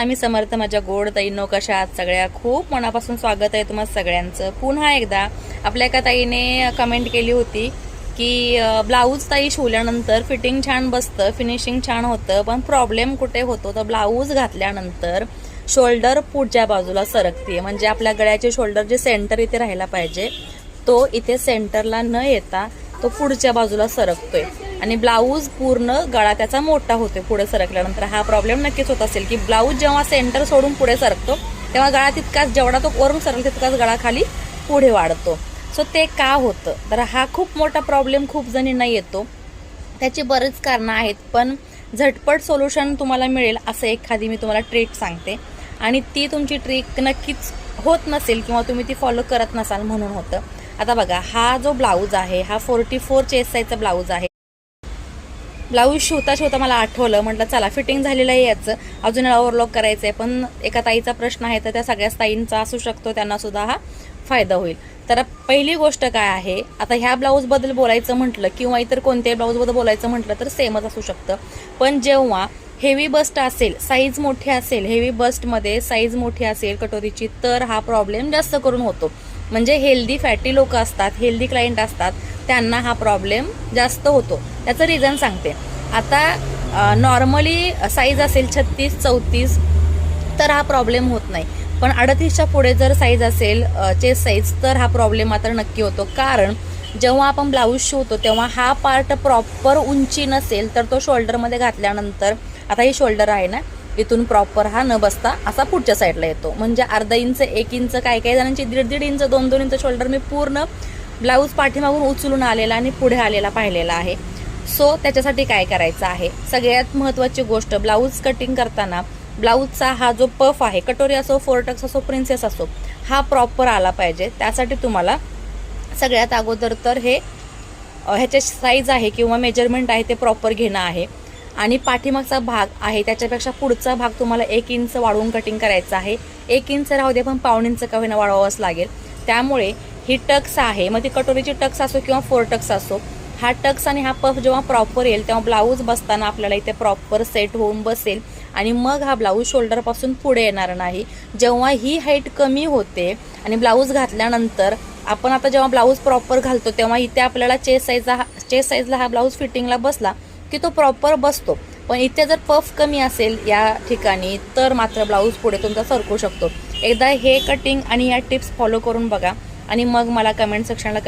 स्वामी समर्थ माझ्या गोड ताईंनो, कशा आहात सगळ्या? खूप मनापासून स्वागत आहे तुम्हा सगळ्यांचं पुन्हा एकदा. आपल्या एका ताईने कमेंट केली होती की ब्लाऊज ताई शिवल्यानंतर फिटिंग छान बसतं, फिनिशिंग छान होतं, पण प्रॉब्लेम कुठे होतो तर ब्लाऊज घातल्यानंतर शोल्डर पुढच्या बाजूला सरकते. म्हणजे आपल्या गळ्याचे शोल्डर जे सेंटर इथे राहायला पाहिजे तो इथे सेंटरला न येता तो पुढच्या बाजूला सरकतोय आणि ब्लाऊज पूर्ण गळा त्याचा मोठा होतोय पुढे सरकल्यानंतर. हा प्रॉब्लेम नक्कीच होत असेल की ब्लाऊज जेव्हा सेंटर सोडून पुढे सरकतो तेव्हा गळा तितकाच, जेवढा तो वरून सरकतो तितकाच गळा खाली पुढे वाढतो. सो ते का होतं तर हा खूप मोठा प्रॉब्लेम खूप जणींना येतो. त्याची बरीच कारणं आहेत, पण झटपट सोल्युशन तुम्हाला मिळेल असं एखादी मी तुम्हाला ट्रिक सांगते आणि ती तुमची ट्रिक नक्कीच होत नसेल किंवा तुम्ही ती फॉलो करत नसाल म्हणून होतं. आता बघा, हा जो ब्लाऊज आहे हा 44 चेस्ट साईजचा ब्लाऊज आहे. ब्लाऊज शिवता मला आठवलं, म्हटलं चला फिटिंग झालेलं आहे याचं, अजून ओव्हरलॉक करायचं आहे. पण एका ताईचा प्रश्न आहे तर त्या सगळ्याच ताईंचा असू शकतो, त्यांना सुद्धा हा फायदा होईल. तर पहिली गोष्ट काय आहे, आता ह्या ब्लाऊजबद्दल बोलायचं म्हटलं किंवा इतर कोणत्याही ब्लाऊजबद्दल बोलायचं म्हटलं तर सेमच असू शकतं. पण जेव्हा हेवी बस्ट असेल, साईज मोठी असेल, हेवी बस्टमध्ये साईज मोठी असेल कटोरीची, तर हा प्रॉब्लेम जास्त करून होतो. म्हणजे हेल्दी फॅटी लोक असतात, हेल्दी क्लायंट असतात, त्यांना हा प्रॉब्लेम जास्त होतो. त्याचं रिझन सांगते. आता नॉर्मली साईज असेल 36-34 तर हा प्रॉब्लेम होत नाही, पण 38च्या पुढे जर साईज असेल चेस्ट साईज तर हा प्रॉब्लेम मात्र नक्की होतो. कारण जेव्हा आपण ब्लाऊज शिवतो तेव्हा हा पार्ट प्रॉपर उंची नसेल तर तो शोल्डरमध्ये घातल्यानंतर, आता ही शोल्डर आहे ना, इथून प्रॉपर हा न बसता असा पुढच्या साईडला येतो. म्हणजे अर्धा इंच, 1 इंच, काही जणांची 1.5 इंच, 2-2 इंच शोल्डर मी पूर्ण ब्लाऊज पाठीमागून उचलून आलेला आणि पुढे आलेला पाहिलेला आहे. सो त्याच्यासाठी काय करायचं आहे, सगळ्यात महत्त्वाची गोष्ट, ब्लाऊज कटिंग करताना ब्लाऊजचा हा जो पफ आहे, कटोरी असो, 4 टक्स असो, प्रिन्सेस असो, हा प्रॉपर आला पाहिजे. त्यासाठी तुम्हाला सगळ्यात अगोदर तर ह्याचे साईज आहे किंवा मेजरमेंट आहे ते प्रॉपर घेणं आहे. आणि पाठीमागचा भाग आहे त्याच्यापेक्षा पुढचा भाग तुम्हाला 1 इंच वाढवून कटिंग करायचं आहे. 1 इंच राहू दे, पण पाऊण इंच का होईना वाढवावंच लागेल. त्यामुळे ही टक्स आहे, मग ती कटोरीची टक्स असो किंवा 4 टक्स असो, हा टक्स आणि हा पफ जेव्हा प्रॉपर येईल तेव्हा ब्लाऊज बसताना आपल्याला इथे प्रॉपर सेट होऊन बसेल आणि मग हा ब्लाऊज शोल्डरपासून पुढे येणार नाही. जेव्हा ही हाईट कमी होते आणि ब्लाऊज घातल्यानंतर आपण आता जेव्हा ब्लाऊज प्रॉपर घालतो तेव्हा इथे आपल्याला चेस्ट साईजला हा ब्लाऊज फिटिंगला बसला की तो प्रॉपर बसतो. पण इथे जर पफ कमी असेल या ठिकाणी तर मात्र ब्लाऊज पुढे तुमचा सरकू शकतो. एकदा हे कटिंग आणि या टिप्स फॉलो करून बघा आणि मग मला कमेंट सेक्शनला